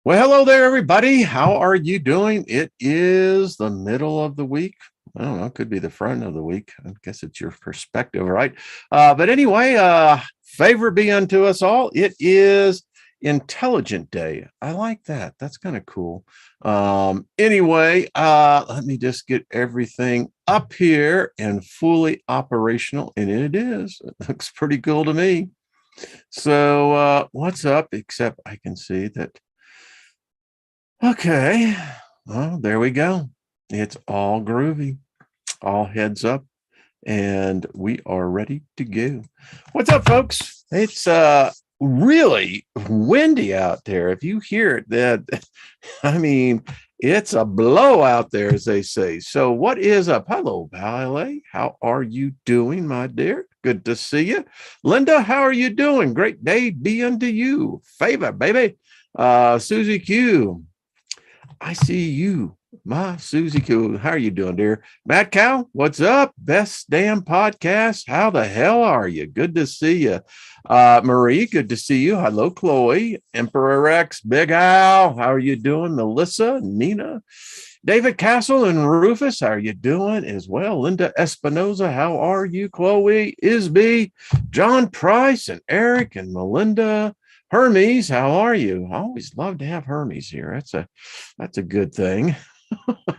Well, hello there, everybody. How are you doing? It is the middle of the week. I don't know, it could be the front of the week. I guess it's your perspective, right? But anyway, favor be unto us all. It is Intelligent Day. I like that. That's kind of cool. Anyway, let me just get everything up here and fully operational. And it is. It looks pretty cool to me. So what's up? Except I can see that. Okay, well, there we go. It's all groovy, all heads up, and we are ready to go. What's up, folks? It's really windy out there. If you hear it, that I mean, it's a blowout there, as they say. So, what is up? Hello, Ballet. How are you doing, my dear? Good to see you. Linda, how are you doing? Great day be unto you. Favor, baby. Susie Q. I see you, my Susie Q. How are you doing, dear? Matt Cow, what's up? Best damn podcast. How the hell are you? Good to see you. Marie, good to see you. Hello, Chloe. Emperor X, Big Al. How are you doing? Melissa, Nina, David Castle, and Rufus. How are you doing as well? Linda Espinoza, how are you? Chloe, Isby, John Price, and Eric, and Melinda. Hermes, how are you? I always love to have Hermes here. That's a good thing.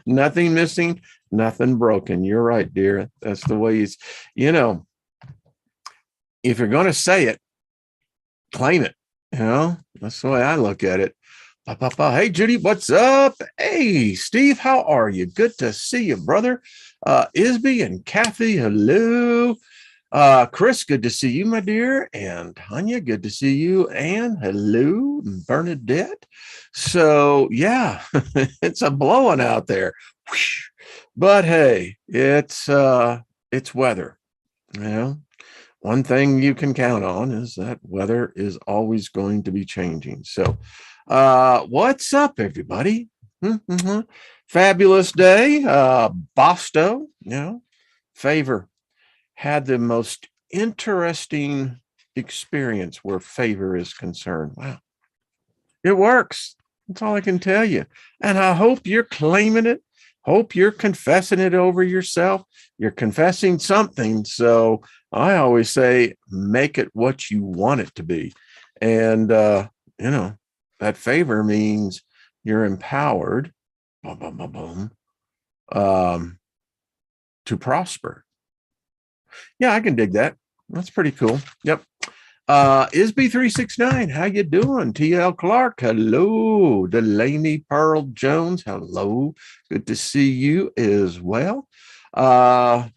Nothing missing, nothing broken. You're right, dear. That's the way it's, if you're going to say it, claim it. That's the way I look at it. Hey, Judy, what's up? Hey, Steve, how are you? Good to see you, brother. Isby and Kathy, hello. Chris, good to see you, my dear. And Tanya, good to see you. And hello, Bernadette. So yeah, it's a blowing out there. But hey, it's weather. One thing you can count on is that weather is always going to be changing. So what's up, everybody? Fabulous day. Bosto, favor. Had the most interesting experience where favor is concerned. Wow. It works. That's all I can tell you. And I hope you're claiming it. Hope you're confessing it over yourself. You're confessing something. So I always say, make it what you want it to be. And, that favor means you're empowered to prosper. Yeah, I can dig that. That's pretty cool. Yep. Isby369, how you doing? TL Clark, hello. Delaney Pearl Jones, hello. Good to see you as well. Let's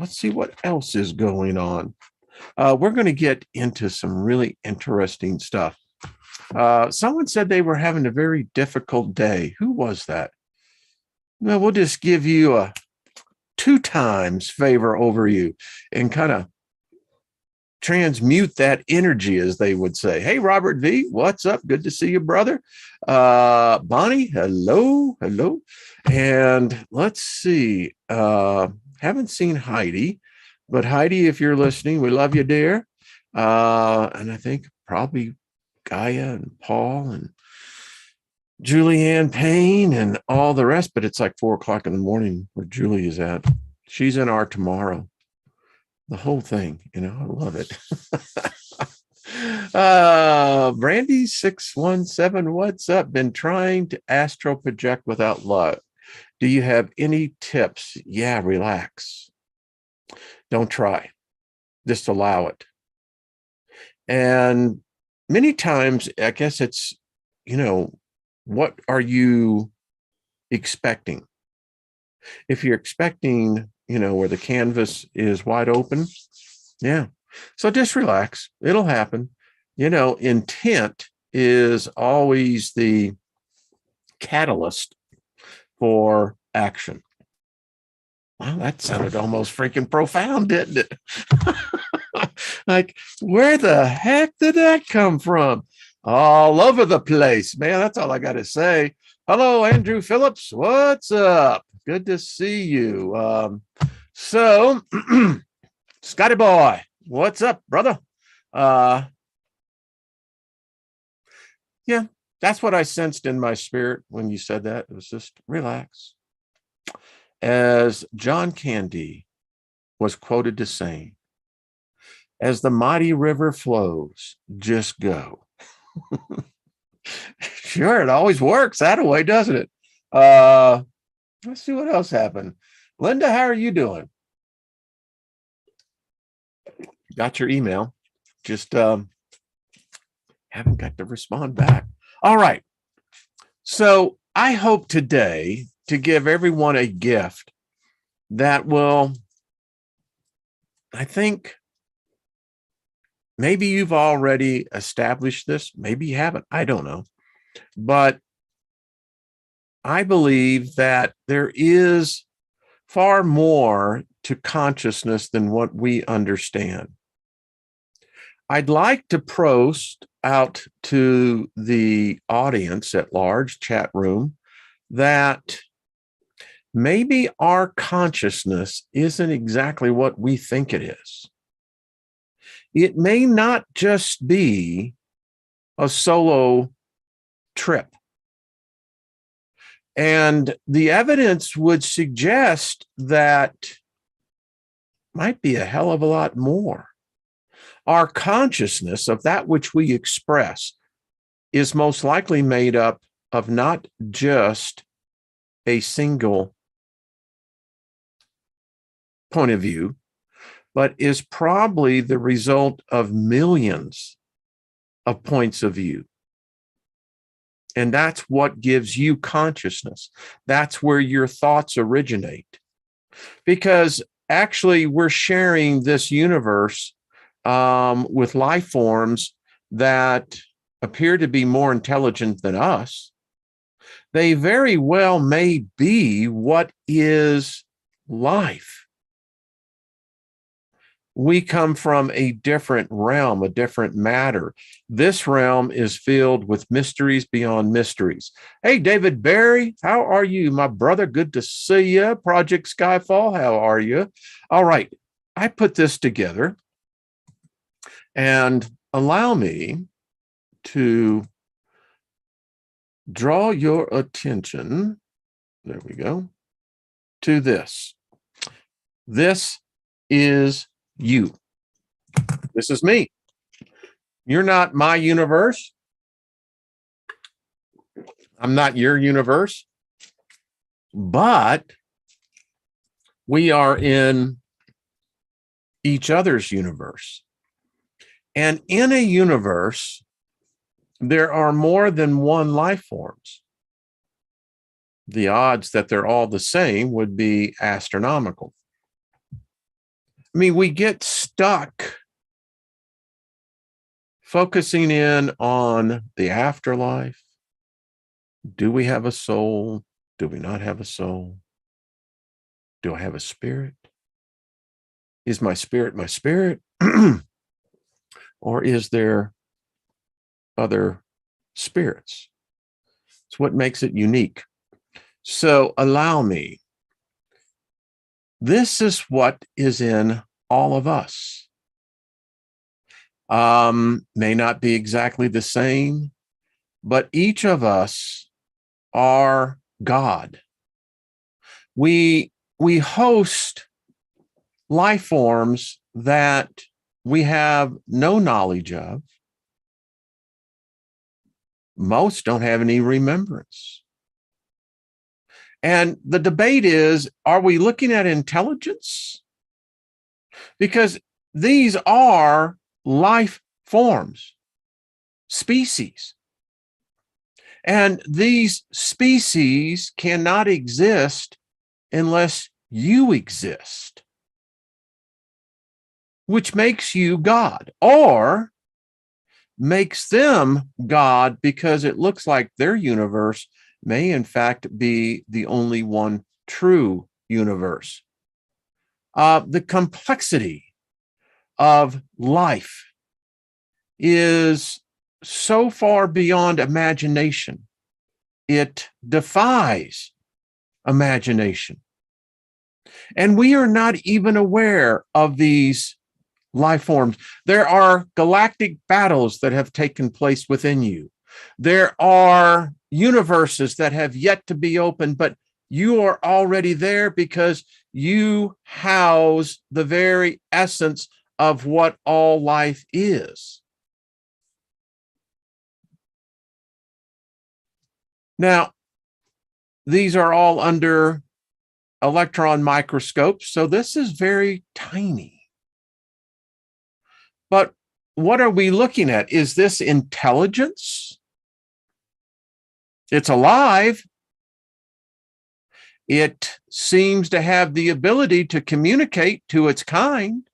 see what else is going on. We're going to get into some really interesting stuff. Someone said they were having a very difficult day. Who was that? Well, we'll just give you a 2 times favor over you and kind of transmute that energy, as they would say. Hey, Robert V, what's up? Good to see you, brother. Bonnie, hello. And let's see. Haven't seen Heidi, but Heidi, if you're listening, we love you, dear. And I think probably Gaia and Paul and Julianne Payne and all the rest, but it's like 4:00 in the morning where Julie is at. She's in our tomorrow. The whole thing, I love it. Brandy 617, what's up? Been trying to astral project without luck. Do you have any tips? Yeah, relax. Don't try. Just allow it. And many times, I guess it's, what are you expecting? If you're expecting, where the canvas is wide open, yeah. So just relax. It'll happen. Intent is always the catalyst for action. Well, that sounded almost freaking profound, didn't it? Like, where the heck did that come from? All over the place, man. That's all I got to say. Hello, Andrew Phillips. What's up? Good to see you. So, Scotty boy, what's up, brother? Yeah, That's what I sensed in my spirit when you said that. It was just relax. As John Candy was quoted to saying, as the mighty river flows, just go. Sure, it always works that way, doesn't it? Let's see what else happened. Linda, how are you doing? Got your email. Just haven't got to respond back. All right. So I hope today to give everyone a gift that will, I think, maybe you've already established this. Maybe you haven't. I don't know. But I believe that there is far more to consciousness than what we understand. I'd like to post out to the audience at large, chat room, that maybe our consciousness isn't exactly what we think it is. It may not just be a solo trip. And the evidence would suggest that might be a hell of a lot more. Our consciousness of that which we express is most likely made up of not just a single point of view, but is probably the result of millions of points of view. And that's what gives you consciousness. That's where your thoughts originate. Because actually, we're sharing this universe with life forms that appear to be more intelligent than us. They very well may be what is life. We come from a different realm, a different matter. This realm is filled with mysteries beyond mysteries. Hey, David Barry, how are you, my brother? Good to see you. Project Skyfall, how are you? All right, I put this together, and allow me to draw your attention, there we go, to this. This is you. This is me. You're not my universe. I'm not your universe. But we are in each other's universe. And in a universe, there are more than one life forms. The odds that they're all the same would be astronomical. I mean, we get stuck focusing in on the afterlife. Do we have a soul? Do we not have a soul? Do I have a spirit? Is my spirit my spirit? Or is there other spirits? It's what makes it unique. So allow me. This is what is in all of us. May not be exactly the same, but each of us are God. We host life forms that we have no knowledge of. Most don't have any remembrance. And the debate is, are we looking at intelligence? Because these are life forms, species. And these species cannot exist unless you exist, which makes you God, or makes them God because it looks like their universe may in fact be the only one true universe. The complexity of life is so far beyond imagination. It defies imagination. And we are not even aware of these life forms. There are galactic battles that have taken place within you. There are universes that have yet to be opened, but you are already there because you house the very essence of what all life is. Now, these are all under electron microscopes, so this is very tiny. But what are we looking at? Is this intelligence? It's alive. It seems to have the ability to communicate to its kind.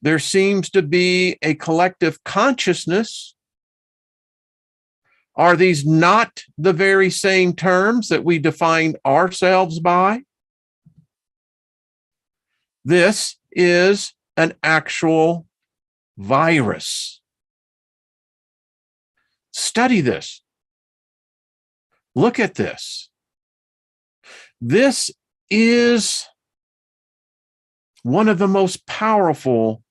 There seems to be a collective consciousness. Are these not the very same terms that we define ourselves by? This is an actual virus. Study this. Look at this. This is one of the most powerful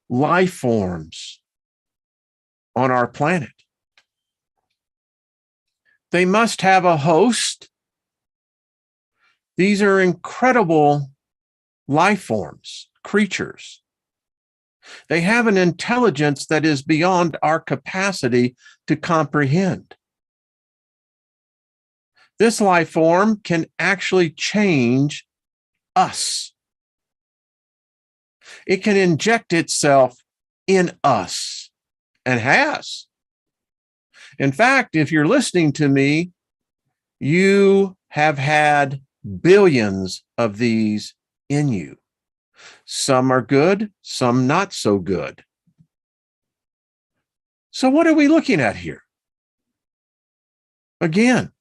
life forms on our planet. They must have a host. These are incredible life forms, creatures. They have an intelligence that is beyond our capacity to comprehend. This life form can actually change us. It can inject itself in us and has. In fact, if you're listening to me, you have had billions of these in you. Some are good, some not so good. So what are we looking at here? Again,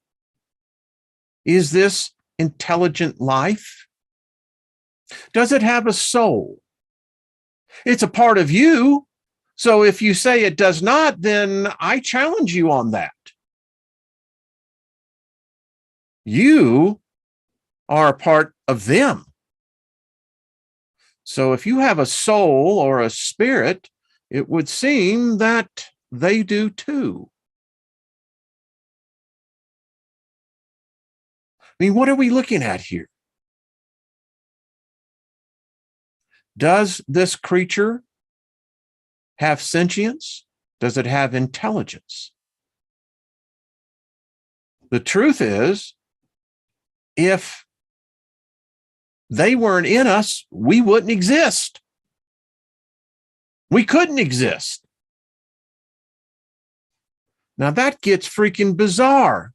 is this intelligent life? Does it have a soul? It's a part of you. So if you say it does not, then I challenge you on that. You are a part of them. So if you have a soul or a spirit, it would seem that they do too. I mean, what are we looking at here? Does this creature have sentience? Does it have intelligence? The truth is, if they weren't in us, we wouldn't exist. We couldn't exist. Now that gets freaking bizarre.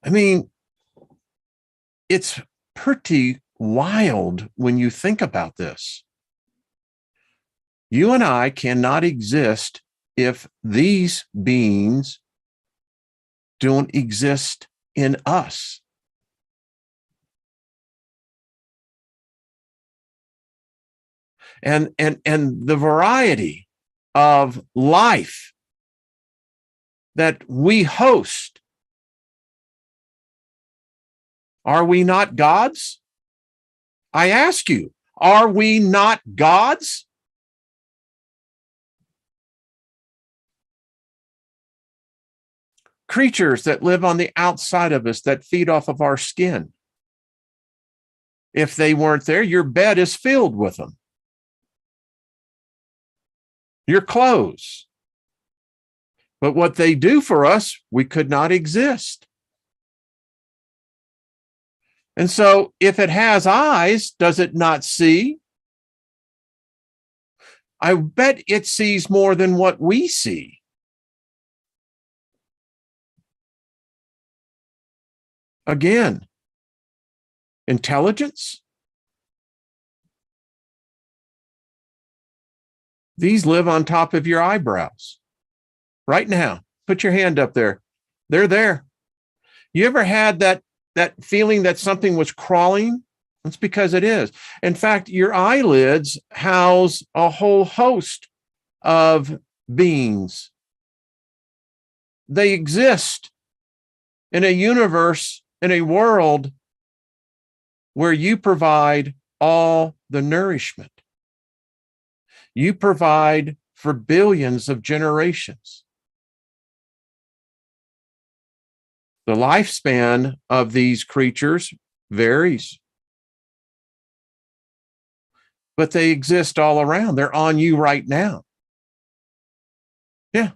I mean, it's pretty wild when you think about this. You and I cannot exist if these beings don't exist in us. And the variety of life that we host. Are we not gods? I ask you, are we not gods? Creatures that live on the outside of us, that feed off of our skin. If they weren't there, your bed is filled with them. Your clothes. But what they do for us, we could not exist. And so if it has eyes, does it not see? I bet it sees more than what we see. Again, intelligence. These live on top of your eyebrows. Right now, put your hand up there. They're there. You ever had that feeling that something was crawling? That's because it is. In fact, your eyelids house a whole host of beings. They exist in a universe, in a world where you provide all the nourishment. You provide for billions of generations. The lifespan of these creatures varies, but they exist all around. They're on you right now. Yeah.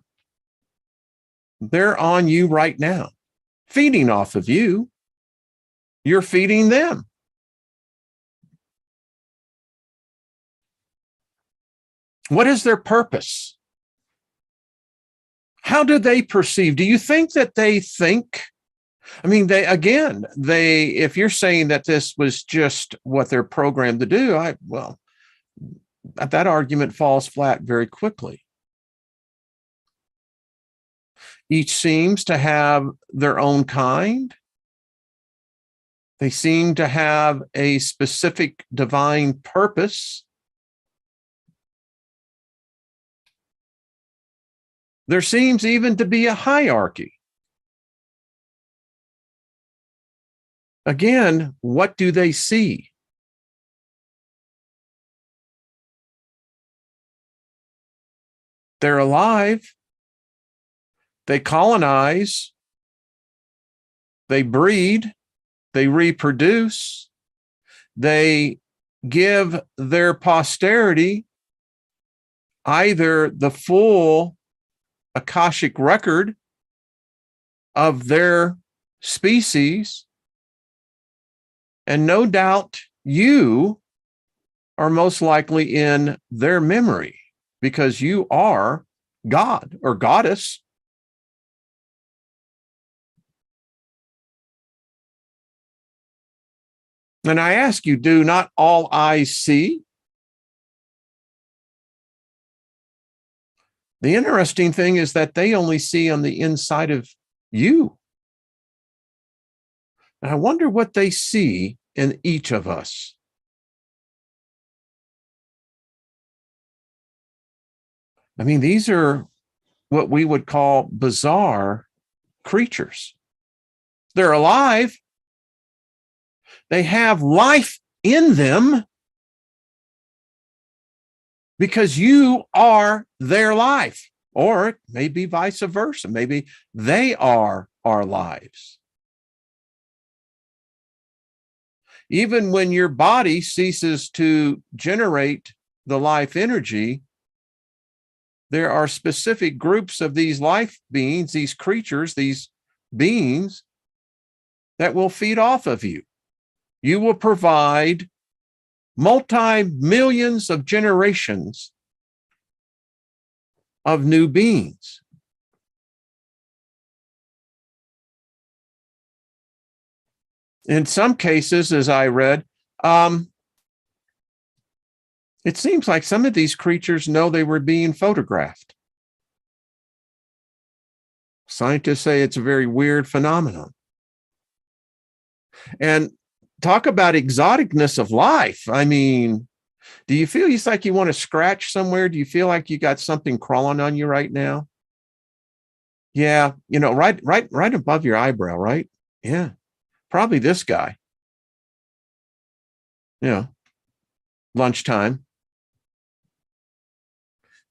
They're on you right now, feeding off of you. You're feeding them. What is their purpose? How do they perceive? Do you think that they think? I mean, if you're saying that this was just what they're programmed to do, that argument falls flat very quickly. Each seems to have their own kind. They seem to have a specific divine purpose. There seems even to be a hierarchy. Again, what do they see? They're alive. They colonize. They breed. They reproduce. They give their posterity either the full Akashic record of their species, and no doubt you are most likely in their memory because you are God or goddess. And I ask you, do not all eyes see? The interesting thing is that they only see on the inside of you. And I wonder what they see in each of us. I mean, these are what we would call bizarre creatures. They're alive. They have life in them because you are their life. Or it may be vice versa. Maybe they are our lives. Even when your body ceases to generate the life energy, there are specific groups of these life beings, these creatures, these beings that will feed off of you. You will provide multi-millions of generations of new beings. In some cases, as I read, it seems like some of these creatures know they were being photographed. Scientists say it's a very weird phenomenon. And talk about exoticness of life. I mean, do you feel it's like you want to scratch somewhere? Do you feel like you got something crawling on you right now? Yeah, right above your eyebrow, right? Yeah, probably this guy. Lunchtime.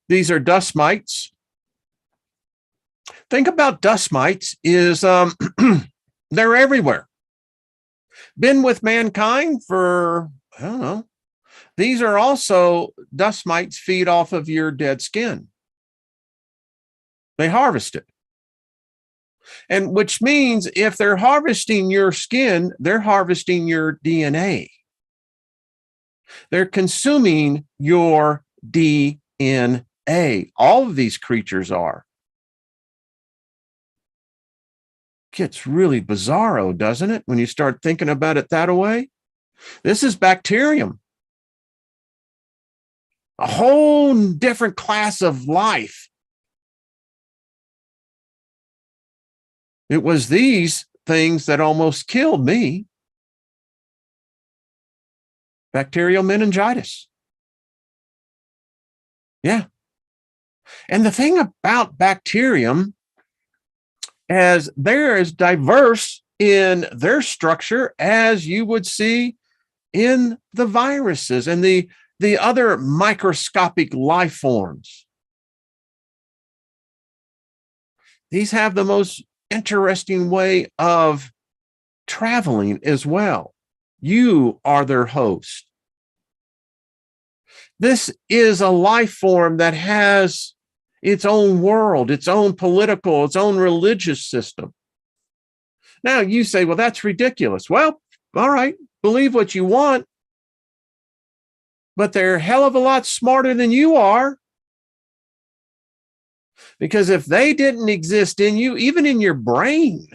These are dust mites. Think about dust mites is they're everywhere. Been with mankind for, I don't know. These are also dust mites feed off of your dead skin. They harvest it. And which means if they're harvesting your skin, they're harvesting your DNA. They're consuming your DNA. All of these creatures are. Gets really bizarro, doesn't it? When you start thinking about it that way. This is bacterium. A whole different class of life. It was these things that almost killed me. Bacterial meningitis. Yeah. And the thing about bacterium is they're as diverse in their structure as you would see in the viruses. And the the other microscopic life forms. These have the most interesting way of traveling as well. You are their host. This is a life form that has its own world, its own political, its own religious system. Now you say, well, that's ridiculous. Well, all right, believe what you want, but they're a hell of a lot smarter than you are. Because if they didn't exist in you, even in your brain,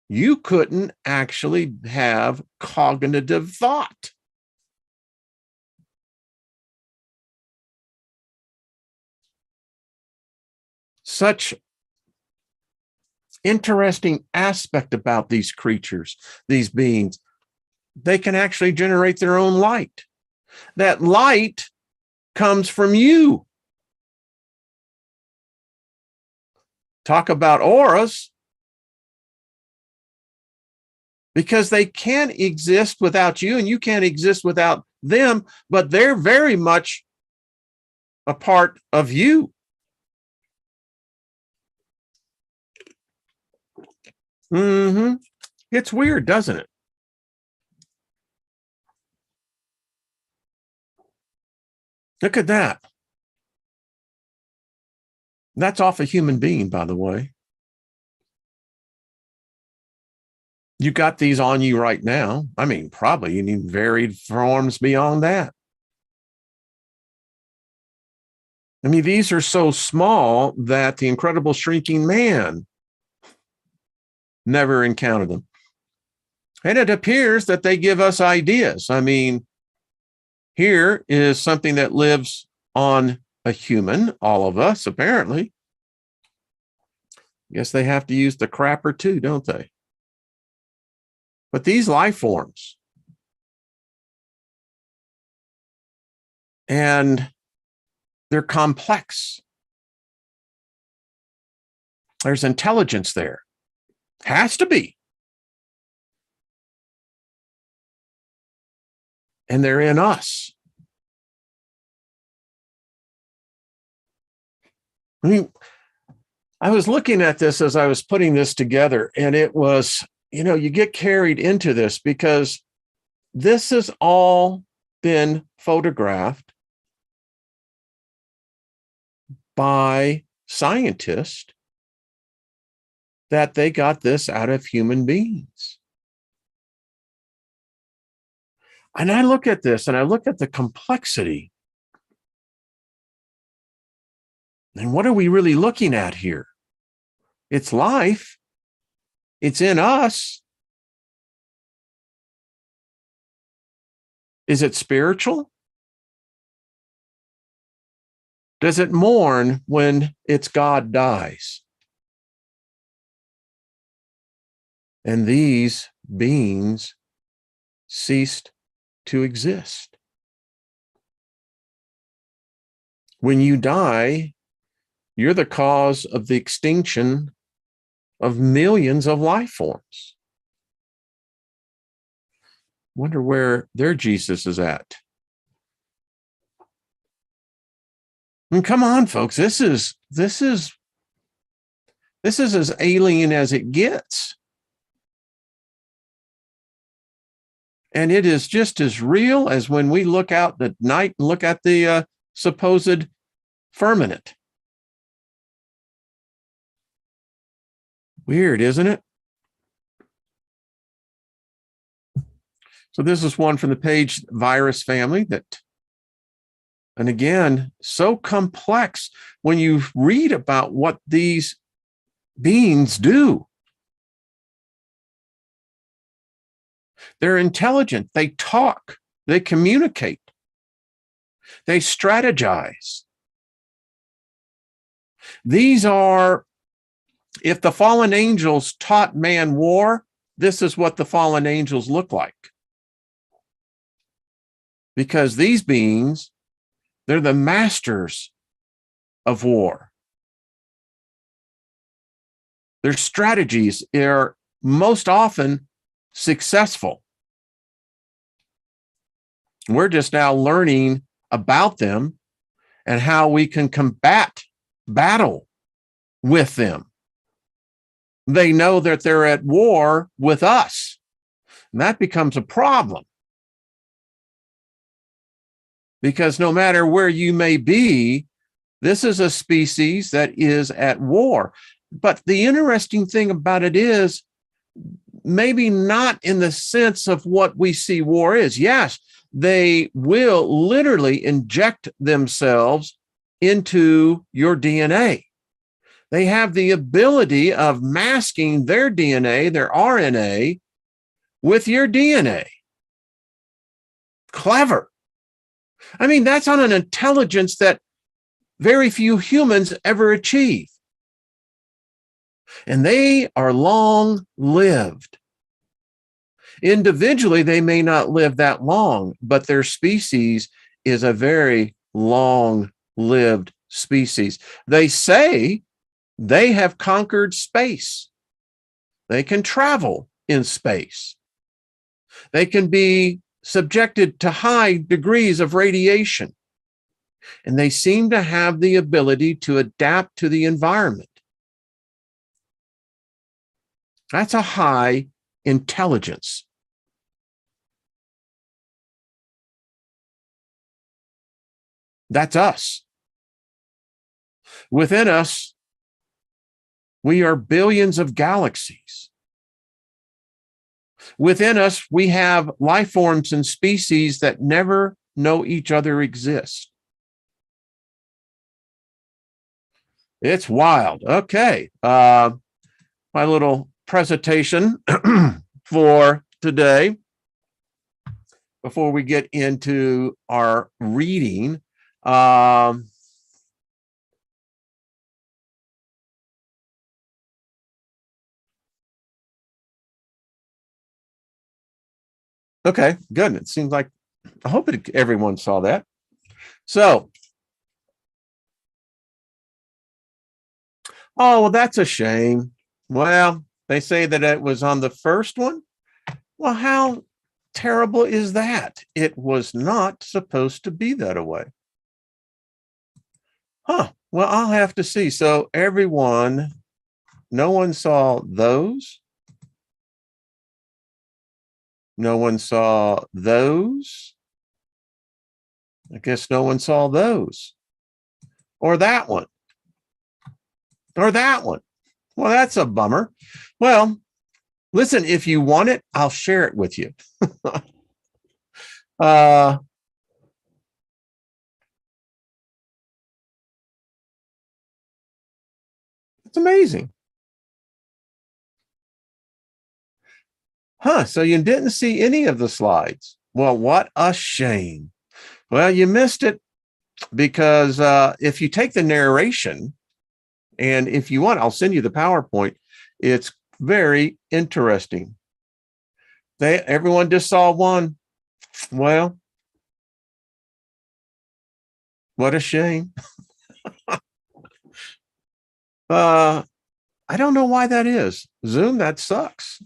you couldn't actually have cognitive thought. Such interesting aspect about these creatures, these beings. They can actually generate their own light. That light comes from you. Talk about auras. Because they can't exist without you, and you can't exist without them, but they're very much a part of you. It's weird, doesn't it? Look at that. That's off a human being, by the way. You got these on you right now. I mean, probably you need varied forms beyond that. I mean, these are so small that the incredible shrinking man never encountered them. And it appears that they give us ideas. I mean, here is something that lives on a human, all of us, apparently. Guess they have to use the crapper too, don't they? But these life forms, and they're complex. There's intelligence there. Has to be. And they're in us. I mean, I was looking at this as I was putting this together, and it was, you know, you get carried into this because this has all been photographed by scientists that they got this out of human beings. And I look at this and I look at the complexity. And what are we really looking at here? It's life. It's in us. Is it spiritual? Does it mourn when its God dies? And these beings ceased to exist. When you die, you're the cause of the extinction of millions of life forms. Wonder where their Jesus is at. I mean, come on, folks. This is as alien as it gets. And it is just as real as when we look out at night and look at the supposed firmament. Weird, isn't it? So this is one from the Page virus family that, and again, so complex when you read about what these beings do. They're intelligent, they talk, they communicate, they strategize. These are, if the fallen angels taught man war, this is what the fallen angels look like. Because these beings, they're the masters of war. Their strategies are most often successful. We're just now learning about them and how we can battle with them. They know that they're at war with us, and that becomes a problem. Because no matter where you may be, this is a species that is at war. But the interesting thing about it is, maybe not in the sense of what we see war is. Yes, they will literally inject themselves into your DNA. They have the ability of masking their DNA, their RNA, with your DNA. Clever. I mean, that's on an intelligence that very few humans ever achieve. And they are long-lived. Individually, they may not live that long, but their species is a very long-lived species. They say they have conquered space. They can travel in space. They can be subjected to high degrees of radiation. And they seem to have the ability to adapt to the environment. That's a high intelligence. That's us. Within us, we are billions of galaxies. Within us, we have life forms and species that never know each other exist. It's wild. Okay. My little presentation for today, before we get into our reading. Okay, good. It seems like, I hope everyone saw that. So, oh, well, that's a shame. Well, they say that it was on the first one. Well, how terrible is that? It was not supposed to be that way. Huh. Well, I'll have to see. So everyone, no one saw those. No one saw those. I guess no one saw those. Or that one. Or that one. Well, that's a bummer. Well, listen, if you want it, I'll share it with you. It's amazing. Huh, so you didn't see any of the slides. Well, what a shame. Well, you missed it because if you take the narration, and if you want, I'll send you the PowerPoint. It's very interesting. Everyone just saw one. Well, what a shame. I don't know why that is. Zoom, that sucks.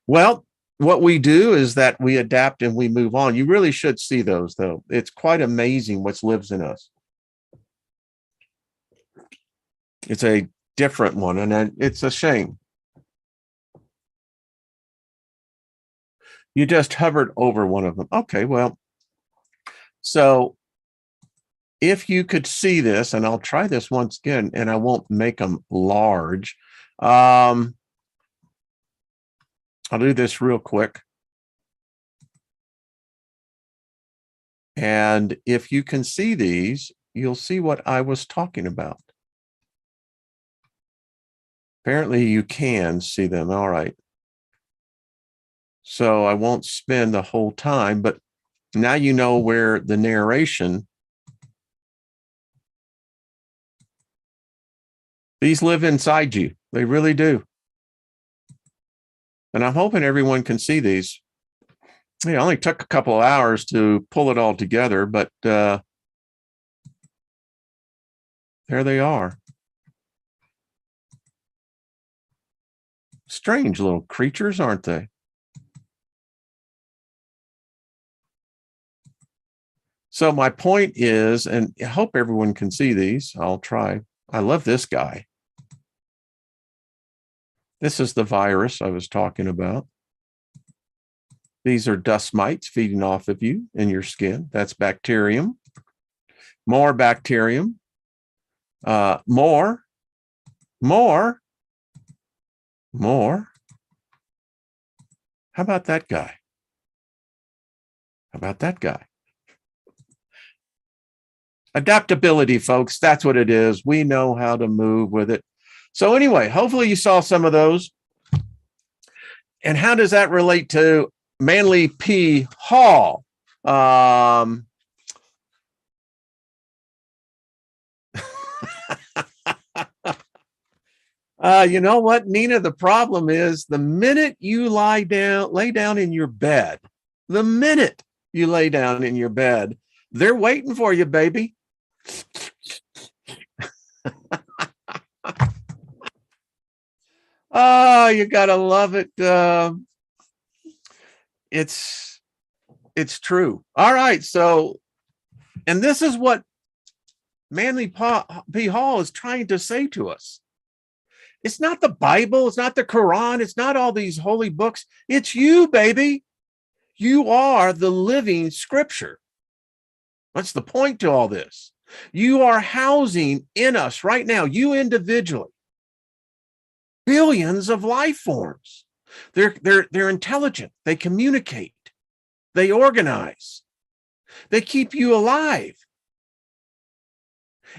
Well, what we do is that we adapt and we move on. You really should see those, though. It's quite amazing what lives in us. It's a different one, and it's a shame. You just hovered over one of them. Okay, well, so if you could see this, and I'll try this once again, and I won't make them large. I'll do this real quick. And if you can see these, you'll see what I was talking about. Apparently you can see them. All right. So I won't spend the whole time, but now you know where the narration, these live inside you. They really do. And I'm hoping everyone can see these. It only took a couple of hours to pull it all together, but there they are. Strange little creatures, aren't they? So my point is, and I hope everyone can see these. I'll try. I love this guy. This is the virus I was talking about. These are dust mites feeding off of you in your skin. That's bacterium. More bacterium. More. How about that guy? Adaptability, folks. That's what it is. We know how to move with it. So anyway, hopefully you saw some of those. And how does that relate to Manly P. Hall? You know what, Nina? The problem is the minute you lay down in your bed, they're waiting for you, baby. Oh, you gotta love it. It's true. All right. So, and this is what Manly P. Hall is trying to say to us. It's not the Bible. It's not the Quran. It's not all these holy books. It's you, baby. You are the living scripture. What's the point to all this? You are housing in us right now, you individually, billions of life forms. They're intelligent. They communicate. They organize. They keep you alive.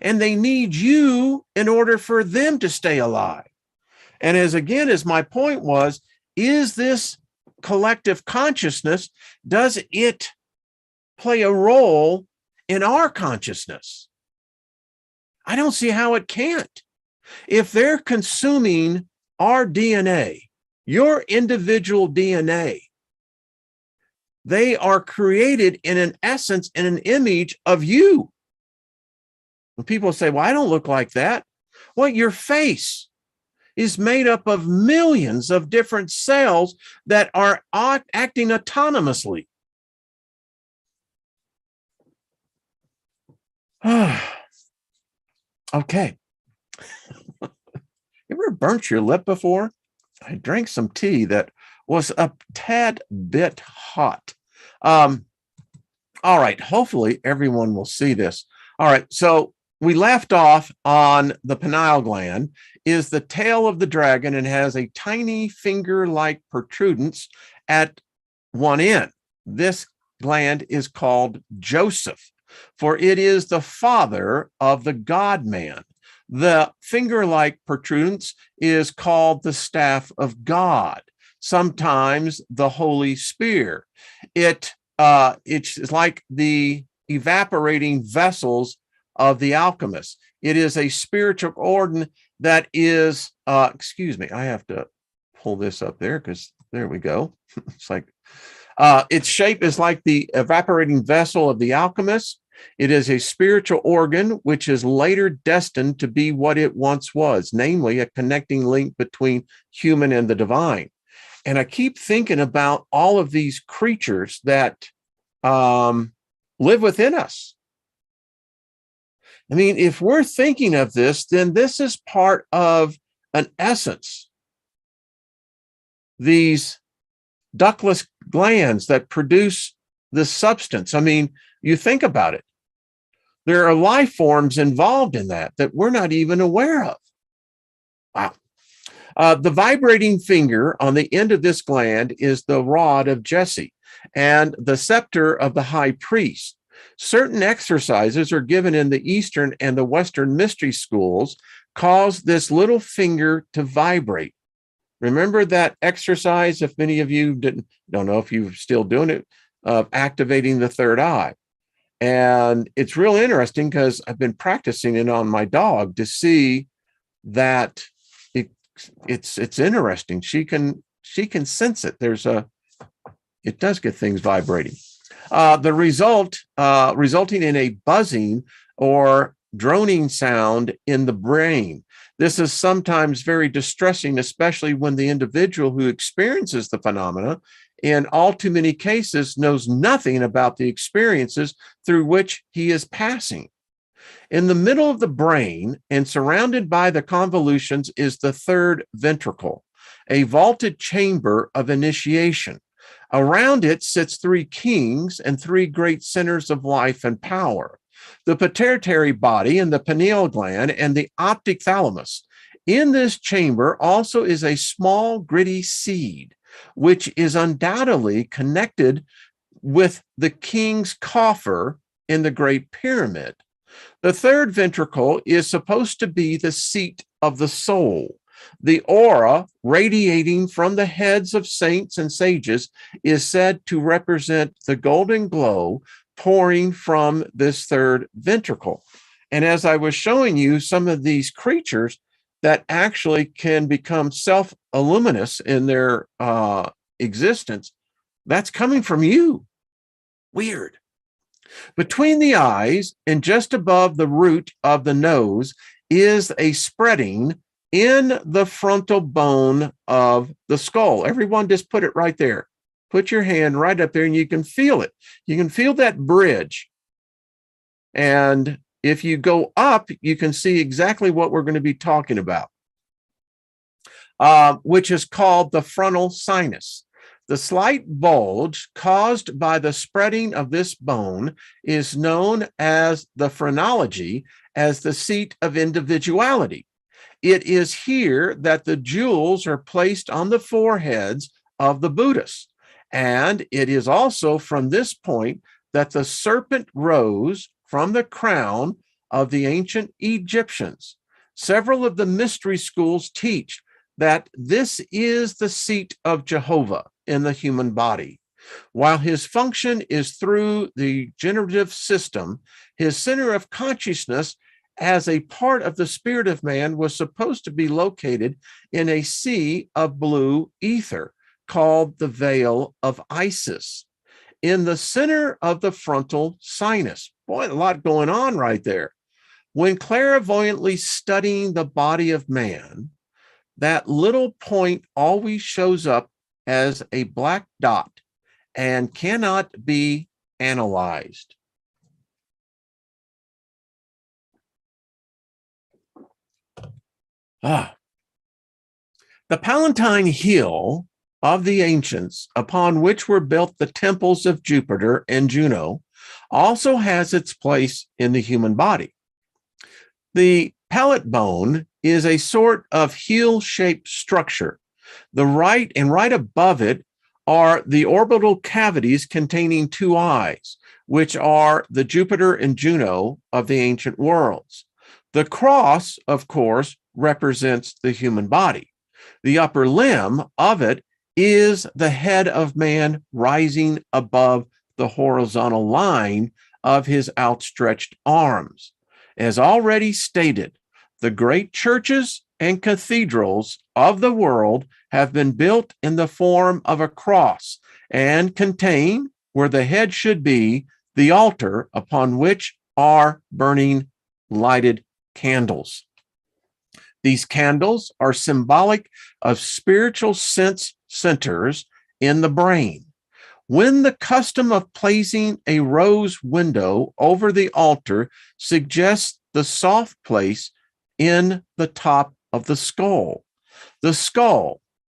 And they need you in order for them to stay alive. And as my point was, is this collective consciousness, does it play a role in our consciousness? I don't see how it can't. If they're consuming our DNA, your individual DNA, they are created in an essence, in an image of you. When people say, well, I don't look like that. Well, your face is made up of millions of different cells that are acting autonomously. Okay. You ever burnt your lip before? I drank some tea that was a tad bit hot. All right. Hopefully everyone will see this. All right. So we left off on the pineal gland is the tail of the dragon and has a tiny finger-like protrudence at one end. This gland is called Joseph, for it is the father of the God-man. The finger-like protrudence is called the staff of God, sometimes the Holy Spear. It's like the evaporating vessels of the alchemist. It is a spiritual organ that is, excuse me, I have to pull this up there because there we go. It's like, its shape is like the evaporating vessel of the alchemist. It is a spiritual organ which is later destined to be what it once was, namely a connecting link between human and the divine. And I keep thinking about all of these creatures that live within us. I mean, if we're thinking of this, then this is part of an essence. These ductless glands that produce the substance. I mean, you think about it. There are life forms involved in that we're not even aware of. Wow. The vibrating finger on the end of this gland is the rod of Jesse and the scepter of the high priest. Certain exercises are given in the Eastern and the Western mystery schools cause this little finger to vibrate. Remember that exercise, if many of you don't know if you're still doing it, of activating the third eye. And it's real interesting because I've been practicing it on my dog to see that it's interesting. She can sense it. It does get things vibrating. The resulting in a buzzing or droning sound in the brain. This is sometimes very distressing, especially when the individual who experiences the phenomena in all too many cases, knows nothing about the experiences through which he is passing. In the middle of the brain and surrounded by the convolutions is the third ventricle, a vaulted chamber of initiation. Around it sits three kings and three great centers of life and power, the pituitary body and the pineal gland and the optic thalamus. In this chamber also is a small gritty seed, which is undoubtedly connected with the king's coffer in the Great Pyramid. The third ventricle is supposed to be the seat of the soul. The aura radiating from the heads of saints and sages is said to represent the golden glow pouring from this third ventricle. And as I was showing you, some of these creatures that actually can become self-illuminous in their existence, that's coming from you. Weird. Between the eyes and just above the root of the nose is a spreading in the frontal bone of the skull. Everyone just put it right there. Put your hand right up there and you can feel it. You can feel that bridge. And if you go up, you can see exactly what we're going to be talking about, which is called the frontal sinus. The slight bulge caused by the spreading of this bone is known as the phrenology, as the seat of individuality. It is here that the jewels are placed on the foreheads of the Buddhists. And it is also from this point that the serpent rose from the crown of the ancient Egyptians. Several of the mystery schools teach that this is the seat of Jehovah in the human body. While his function is through the generative system, his center of consciousness as a part of the spirit of man was supposed to be located in a sea of blue ether called the Veil of Isis, in the center of the frontal sinus. Boy, a lot going on right there. When clairvoyantly studying the body of man, that little point always shows up as a black dot and cannot be analyzed. The Palatine Hill of the ancients, upon which were built the temples of Jupiter and Juno, also has its place in the human body. The palate bone is a sort of heel-shaped structure. Right above it are the orbital cavities containing two eyes, which are the Jupiter and Juno of the ancient worlds. The cross, of course, represents the human body. The upper limb of it is the head of man rising above the horizontal line of his outstretched arms. As already stated, the great churches and cathedrals of the world have been built in the form of a cross and contain, where the head should be, the altar upon which are burning lighted candles. These candles are symbolic of spiritual sense centers in the brain. When the custom of placing a rose window over the altar suggests the soft place in the top of the skull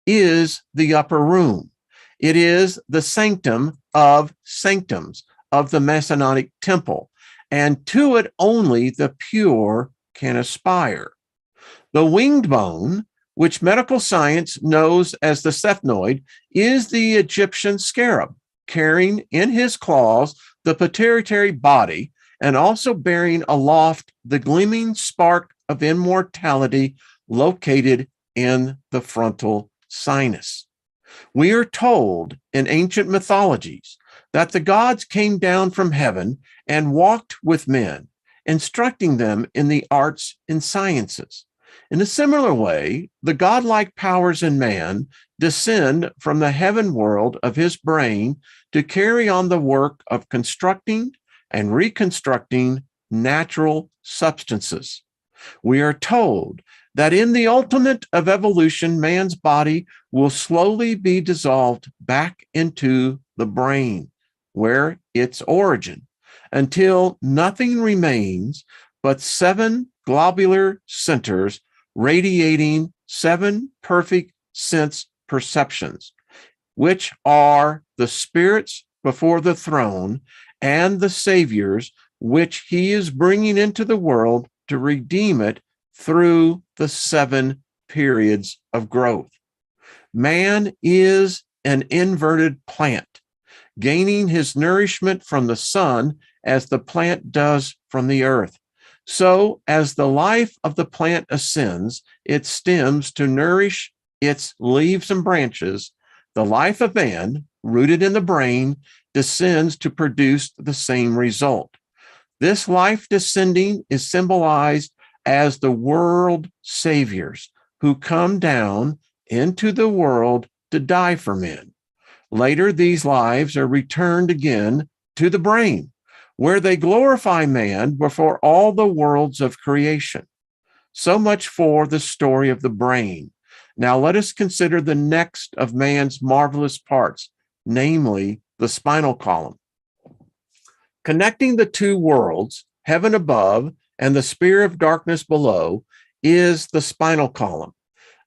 is the upper room. It is the sanctum of sanctums of the Masonic temple, and to it only the pure can aspire. The winged bone, which medical science knows as the sphenoid, is the Egyptian scarab, carrying in his claws the pituitary body and also bearing aloft the gleaming spark of immortality located in the frontal sinus. We are told in ancient mythologies that the gods came down from heaven and walked with men, instructing them in the arts and sciences. In a similar way, the godlike powers in man descend from the heaven world of his brain to carry on the work of constructing and reconstructing natural substances. We are told that in the ultimate of evolution, man's body will slowly be dissolved back into the brain, where its origin, until nothing remains but 7 globular centers radiating 7 perfect sense perceptions, which are the spirits before the throne and the saviors which he is bringing into the world to redeem it through the 7 periods of growth. Man is an inverted plant, gaining his nourishment from the sun as the plant does from the earth. So, as the life of the plant ascends its stems to nourish its leaves and branches, the life of man, rooted in the brain, descends to produce the same result. This life descending is symbolized as the world saviors who come down into the world to die for men. Later, these lives are returned again to the brain, where they glorify man before all the worlds of creation. So much for the story of the brain. Now let us consider the next of man's marvelous parts, namely the spinal column. Connecting the 2 worlds, heaven above and the sphere of darkness below, is the spinal column,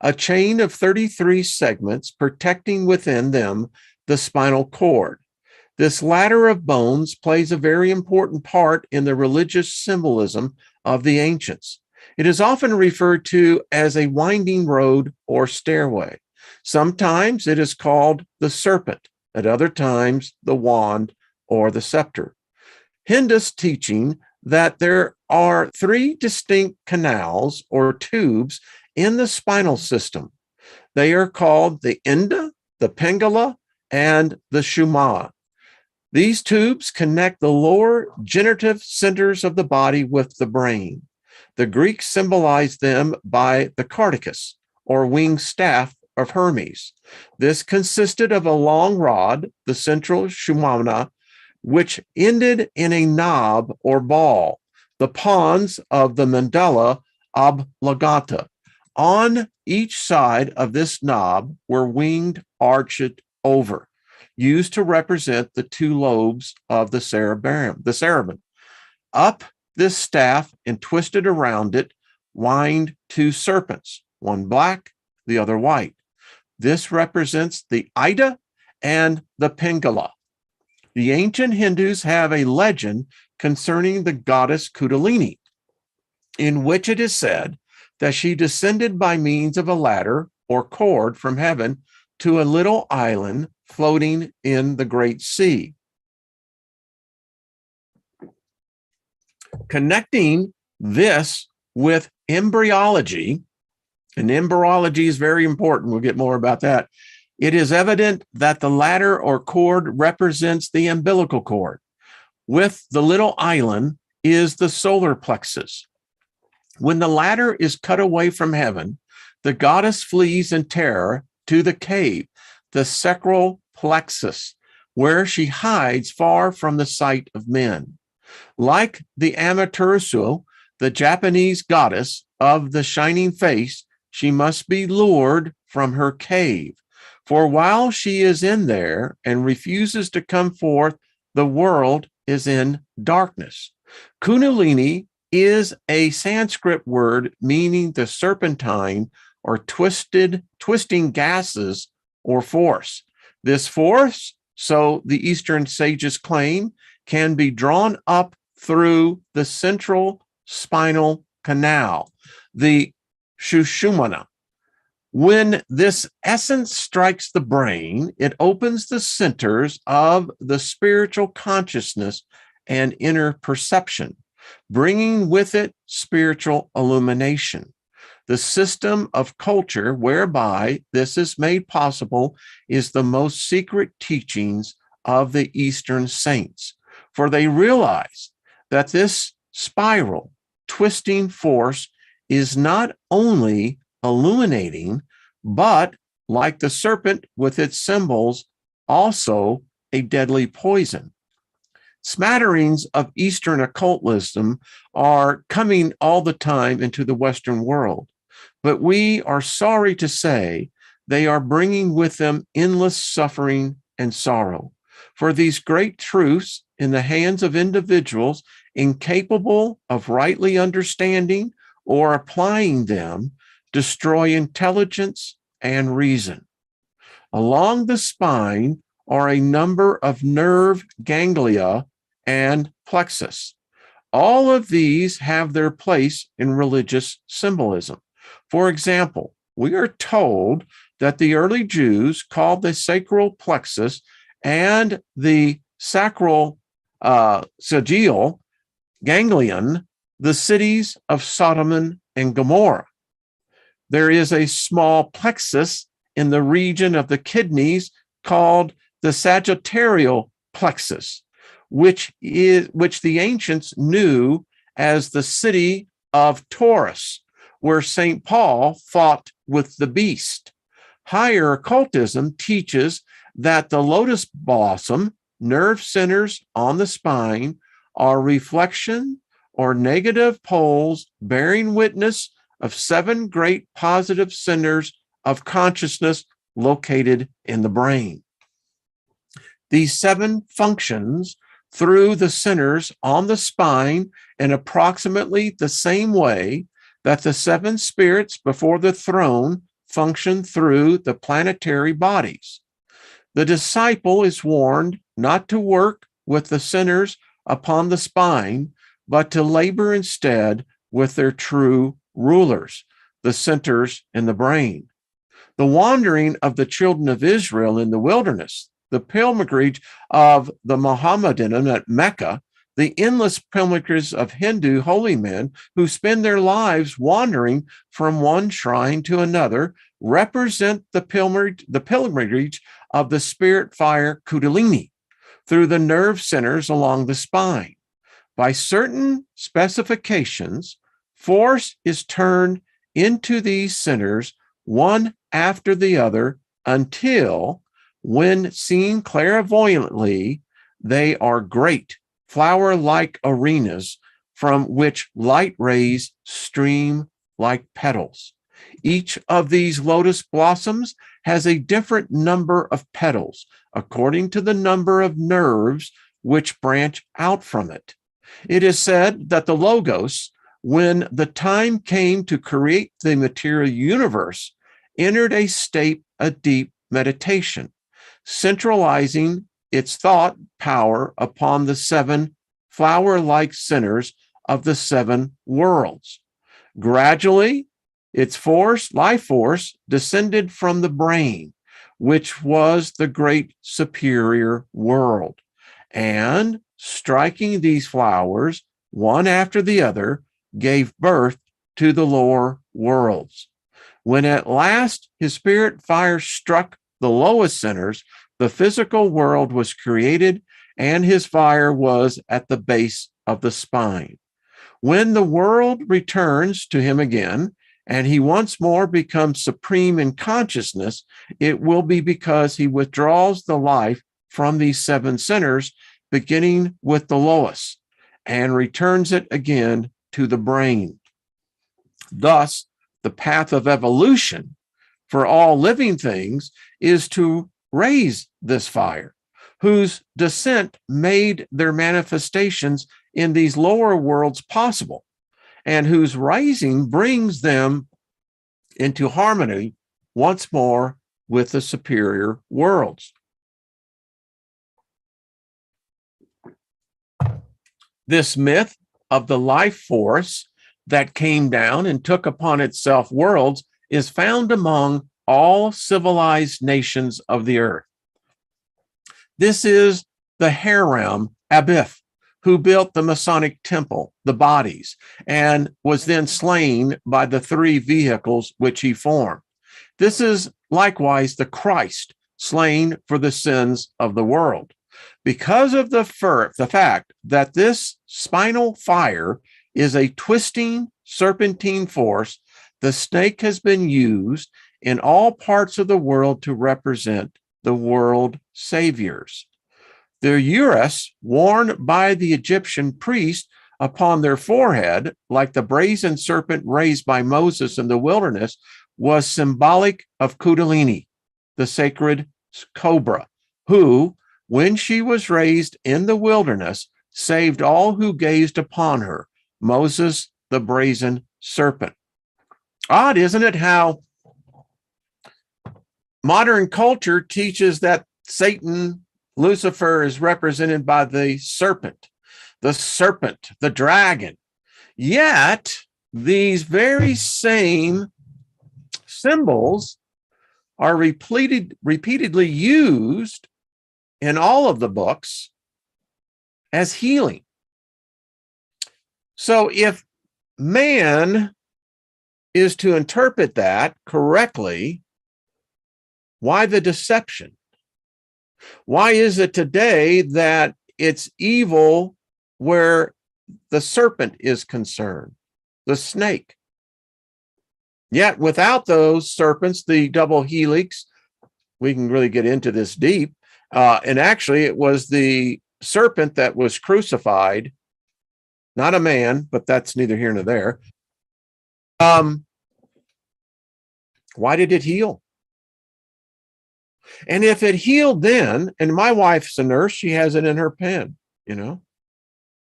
a chain of 33 segments protecting within them the spinal cord. This ladder of bones plays a very important part in the religious symbolism of the ancients. It is often referred to as a winding road or stairway. Sometimes it is called the serpent, at other times the wand or the scepter. Hindu's teaching that there are 3 distinct canals or tubes in the spinal system. They are called the Inda, the Pingala, and the Shumma. These tubes connect the lower generative centers of the body with the brain. The Greeks symbolized them by the cardicus, or winged staff of Hermes. This consisted of a long rod, the central Shumana, which ended in a knob or ball, the pons of the medulla oblongata. On each side of this knob were winged arched over, used to represent the 2 lobes of the cerebrum. Up this staff and twisted around it wind 2 serpents, one black, the other white. This represents the Ida and the Pingala. The ancient Hindus have a legend concerning the goddess Kundalini, in which it is said that she descended by means of a ladder or cord from heaven to a little island floating in the great sea. Connecting this with embryology, and embryology is very important, we'll get more about that, it is evident that the ladder or cord represents the umbilical cord. With the little island is the solar plexus. When the ladder is cut away from heaven, the goddess flees in terror to the cave, the sacral plexus, where she hides far from the sight of men. Like the Amaterasu, the Japanese goddess of the shining face, she must be lured from her cave. For while she is in there and refuses to come forth, the world is in darkness. Kundalini is a Sanskrit word meaning the serpentine or twisting gases or force. This force, so the Eastern sages claim, can be drawn up through the central spinal canal, the Sushumna. When this essence strikes the brain, it opens the centers of the spiritual consciousness and inner perception, bringing with it spiritual illumination. The system of culture whereby this is made possible is the most secret teachings of the Eastern saints, for they realize that this spiral, twisting force is not only illuminating, but like the serpent with its symbols, also a deadly poison. Smatterings of Eastern occultism are coming all the time into the Western world. but we are sorry to say they are bringing with them endless suffering and sorrow. For these great truths in the hands of individuals incapable of rightly understanding or applying them destroy intelligence and reason. Along the spine are a number of nerve ganglia and plexus. All of these have their place in religious symbolism. For example, we are told that the early Jews called the sacral plexus and the sacral sagittal ganglion the cities of Sodom and Gomorrah. There is a small plexus in the region of the kidneys called the sagittarial plexus, which the ancients knew as the city of Taurus, where St. Paul fought with the beast. Higher occultism teaches that the lotus blossom nerve centers on the spine are reflection or negative poles bearing witness of 7 great positive centers of consciousness located in the brain. These 7 functions through the centers on the spine in approximately the same way that the 7 spirits before the throne function through the planetary bodies. The disciple is warned not to work with the centers upon the spine, but to labor instead with their true rulers, the centers in the brain. The wandering of the children of Israel in the wilderness, the pilgrimage of the Mohammedan at Mecca, the endless pilgrimages of Hindu holy men who spend their lives wandering from one shrine to another, represent the pilgrimage of the spirit fire Kundalini through the nerve centers along the spine. By certain specifications, force is turned into these centers one after the other until, when seen clairvoyantly, they are great flower-like arenas from which light rays stream like petals. Each of these lotus blossoms has a different number of petals according to the number of nerves which branch out from it. It is said that the Logos, when the time came to create the material universe, entered a state of deep meditation, centralizing its thought power upon the 7 flower-like centers of the 7 worlds. Gradually, its life force, descended from the brain, which was the great superior world, and striking these flowers, one after the other, gave birth to the lower worlds. When at last his spirit fire struck the lowest centers, the physical world was created, and his fire was at the base of the spine. When the world returns to him again, and he once more becomes supreme in consciousness, it will be because he withdraws the life from these 7 centers, beginning with the lowest, and returns it again to the brain. Thus, the path of evolution for all living things is to raise this fire, whose descent made their manifestations in these lower worlds possible, and whose rising brings them into harmony once more with the superior worlds. This myth of the life force that came down and took upon itself worlds is found among all civilized nations of the earth. This is the Haram Abif, who built the Masonic temple, the bodies, and was then slain by the 3 vehicles which he formed. This is likewise the Christ, slain for the sins of the world. Because of the fact that this spinal fire is a twisting serpentine force, the snake has been used in all parts of the world to represent the world saviors. The urus, worn by the Egyptian priest, upon their forehead, like the brazen serpent raised by Moses in the wilderness, was symbolic of Kundalini, the sacred cobra, who, when she was raised in the wilderness, saved all who gazed upon her, Moses, the brazen serpent. Odd, isn't it, how modern culture teaches that Satan, Lucifer, is represented by the serpent, the dragon. Yet, these very same symbols are repeatedly used in all of the books as healing. So if man is to interpret that correctly, why the deception? Why is it today that it's evil where the serpent is concerned, the snake? Yet without those serpents, the double helix, we can really get into this deep. And actually, it was the serpent that was crucified, not a man, but that's neither here nor there. Why did it heal? And if it healed then, and my wife's a nurse, she has it in her pen, you know,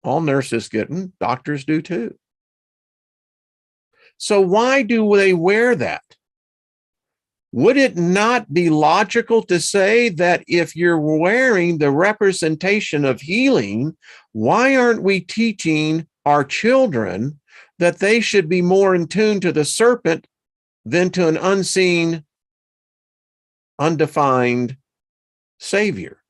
all nurses get them, doctors do too. So why do they wear that? Would it not be logical to say that if you're wearing the representation of healing, why aren't we teaching our children that they should be more in tune to the serpent than to an unseen, undefined savior?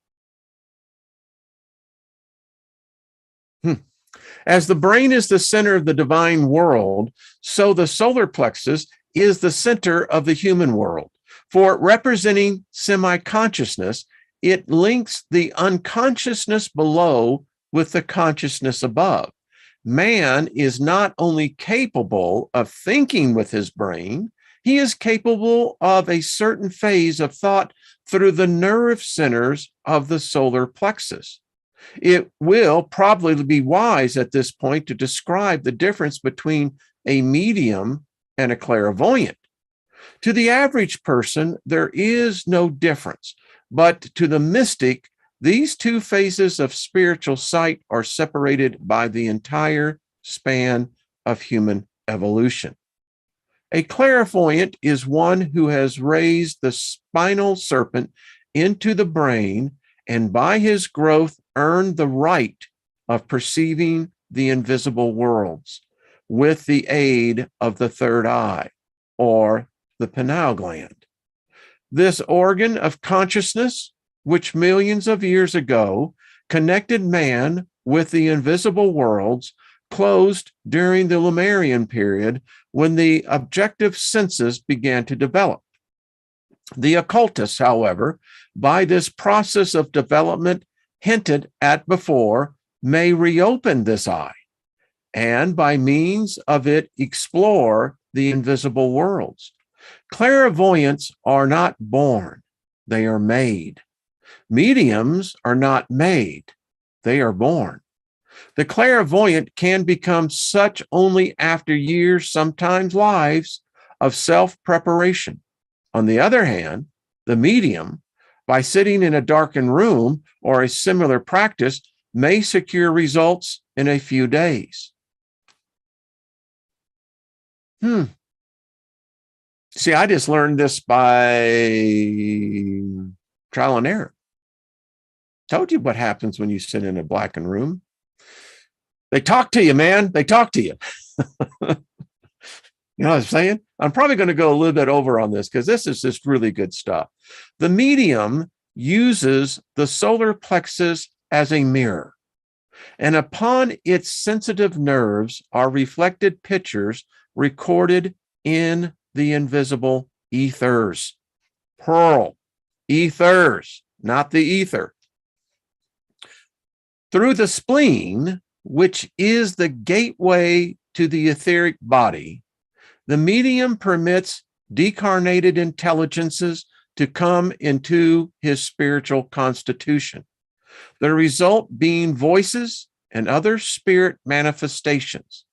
As the brain is the center of the divine world, so the solar plexus is the center of the human world. For representing semi-consciousness, it links the unconsciousness below with the consciousness above. Man is not only capable of thinking with his brain, he is capable of a certain phase of thought through the nerve centers of the solar plexus. It will probably be wise at this point to describe the difference between a medium and a clairvoyant. To the average person, there is no difference, but to the mystic, these two phases of spiritual sight are separated by the entire span of human evolution. A clairvoyant is one who has raised the spinal serpent into the brain and by his growth earned the right of perceiving the invisible worlds with the aid of the third eye, or the pineal gland. This organ of consciousness, which millions of years ago connected man with the invisible worlds, closed during the Lemurian period when the objective senses began to develop. The occultists, however, by this process of development hinted at before, may reopen this eye, and by means of it explore the invisible worlds. Clairvoyants are not born, they are made. Mediums are not made, they are born. The clairvoyant can become such only after years, sometimes lives, of self-preparation. On the other hand, the medium, by sitting in a darkened room or a similar practice, may secure results in a few days. See, I just learned this by trial and error. Told you what happens when you sit in a blackened room. They talk to you, man. They talk to you. You know what I'm saying? I'm probably going to go a little bit over on this because this is just really good stuff. The medium uses the solar plexus as a mirror, and upon its sensitive nerves are reflected pictures recorded in the invisible ethers. Pearl, ethers, not the ether. Through the spleen, which is the gateway to the etheric body, the medium permits decarnated intelligences to come into his spiritual constitution. The result being voices and other spirit manifestations.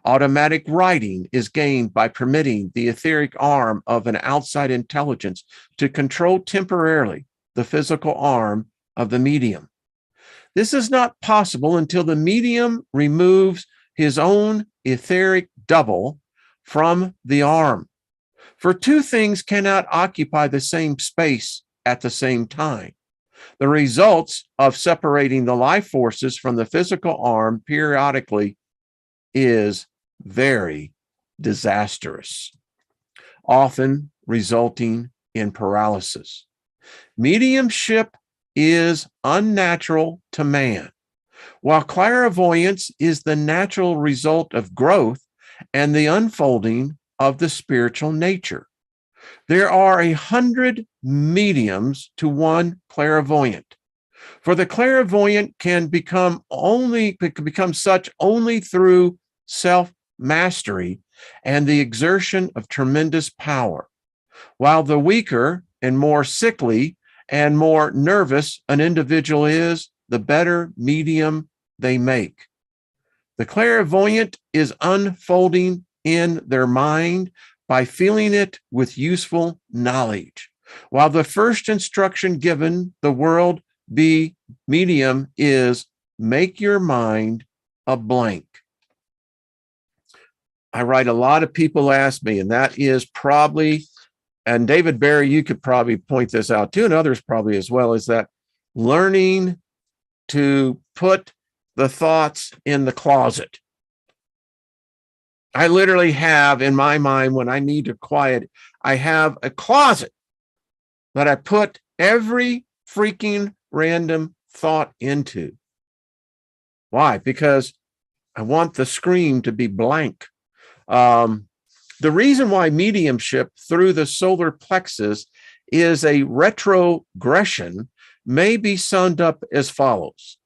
Automatic writing is gained by permitting the etheric arm of an outside intelligence to control temporarily the physical arm of the medium. This is not possible until the medium removes his own etheric double from the arm. For two things cannot occupy the same space at the same time. The results of separating the life forces from the physical arm periodically is very disastrous, often resulting in paralysis. Mediumship is unnatural to man, while clairvoyance is the natural result of growth and the unfolding of the spiritual nature. There are 100 mediums to one clairvoyant. For the clairvoyant can become such only through self-mastery and the exertion of tremendous power, while the weaker and more sickly and more nervous an individual is, the better medium they make. The clairvoyant is unfolding in their mind by feeling it with useful knowledge, while the first instruction given the world be medium is make your mind a blank. I write a lot of people ask me, and that is probably, and David Barry, you could probably point this out too, and others probably as well, is that learning to put the thoughts in the closet. I literally have in my mind, when I need to quiet, I have a closet that I put every freaking random thought into. Why? Because I want the screen to be blank. The reason why mediumship through the solar plexus is a retrogression may be summed up as follows.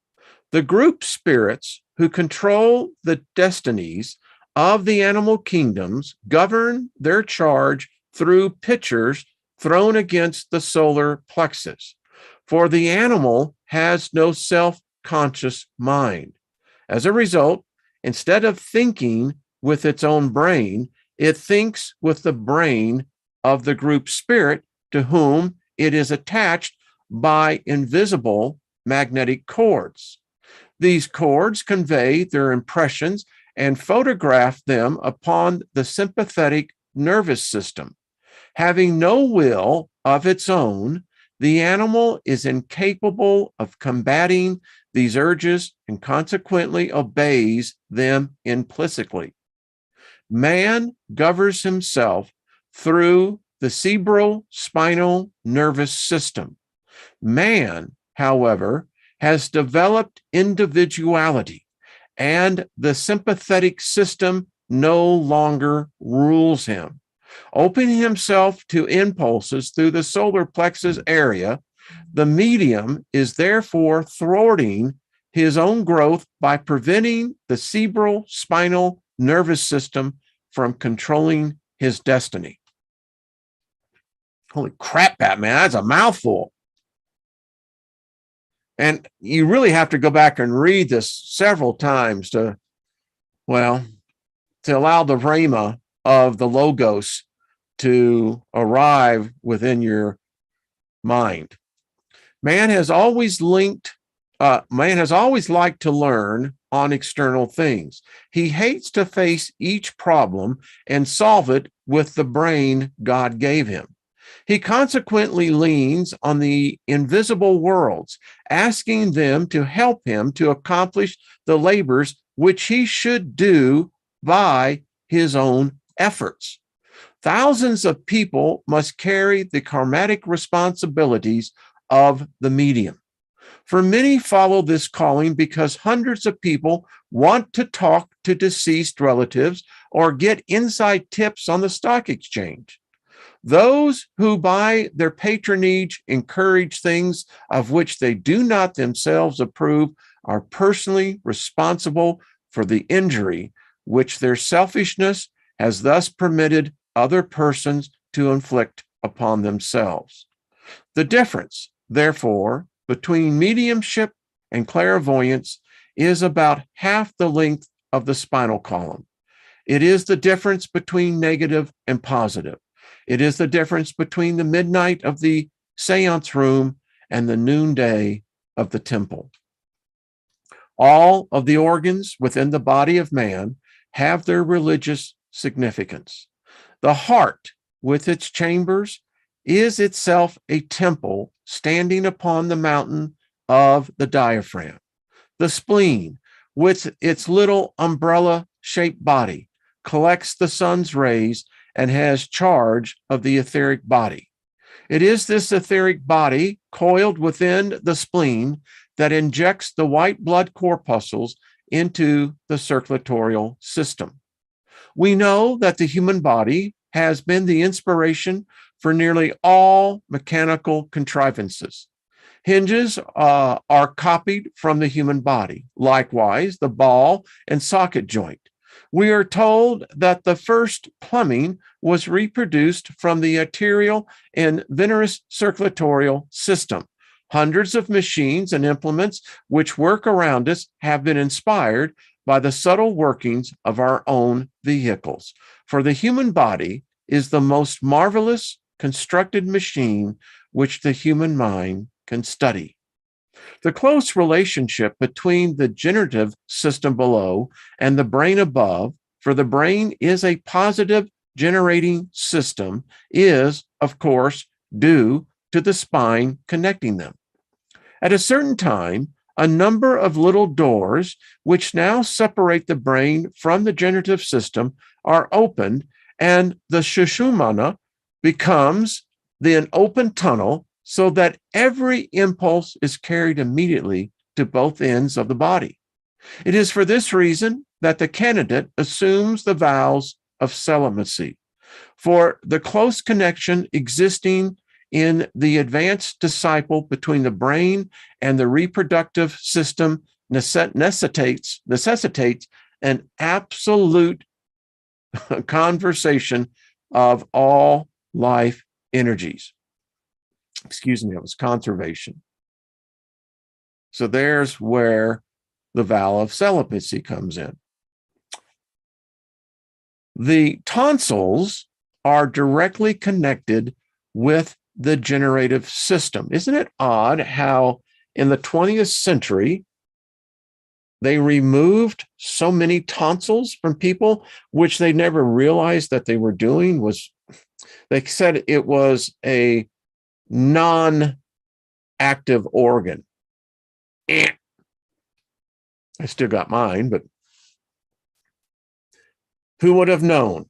The group spirits who control the destinies of the animal kingdoms govern their charge through pictures thrown against the solar plexus. For the animal has no self-conscious mind. As a result, instead of thinking with its own brain, it thinks with the brain of the group spirit to whom it is attached by invisible magnetic cords. These cords convey their impressions and photograph them upon the sympathetic nervous system. Having no will of its own, the animal is incapable of combating these urges and consequently obeys them implicitly. Man governs himself through the cerebrospinal nervous system. Man, however, has developed individuality, and the sympathetic system no longer rules him. Opening himself to impulses through the solar plexus area, the medium is therefore thwarting his own growth by preventing the cerebrospinal nervous system from controlling his destiny. Holy crap, Batman, that's a mouthful. And you really have to go back and read this several times to allow the rhema of the logos to arrive within your mind. Man has always liked to learn on external things. He hates to face each problem and solve it with the brain God gave him. He consequently leans on the invisible worlds, asking them to help him to accomplish the labors which he should do by his own efforts. Thousands of people must carry the karmatic responsibilities of the medium. For many follow this calling because hundreds of people want to talk to deceased relatives or get inside tips on the stock exchange. Those who by their patronage encourage things of which they do not themselves approve are personally responsible for the injury which their selfishness has thus permitted other persons to inflict upon themselves. The difference, therefore, between mediumship and clairvoyance is about half the length of the spinal column. It is the difference between negative and positive. It is the difference between the midnight of the seance room and the noonday of the temple. All of the organs within the body of man have their religious significance. The heart, with its chambers, is itself a temple standing upon the mountain of the diaphragm. The spleen, with its little umbrella-shaped body, collects the sun's rays and has charge of the etheric body. It is this etheric body coiled within the spleen that injects the white blood corpuscles into the circulatory system. We know that the human body has been the inspiration for nearly all mechanical contrivances. Hinges are copied from the human body. Likewise, the ball and socket joint. We are told that the first plumbing was reproduced from the arterial and venous circulatory system. Hundreds of machines and implements which work around us have been inspired by the subtle workings of our own vehicles. For the human body is the most marvelous constructed machine which the human mind can study. The close relationship between the generative system below and the brain above, for the brain is a positive generating system, is, of course, due to the spine connecting them. At a certain time, a number of little doors, which now separate the brain from the generative system, are opened, and the Sushumna becomes an open tunnel so that every impulse is carried immediately to both ends of the body. It is for this reason that the candidate assumes the vows of celibacy, for the close connection existing in the advanced disciple between the brain and the reproductive system necessitates an absolute conversation of all life energies. Excuse me, it was conservation. So there's where the vow of celibacy comes in. The tonsils are directly connected with the generative system. Isn't it odd how in the 20th century, they removed so many tonsils from people, which they never realized that they were doing was, they said it was a non-active organ. I still got mine, but who would have known?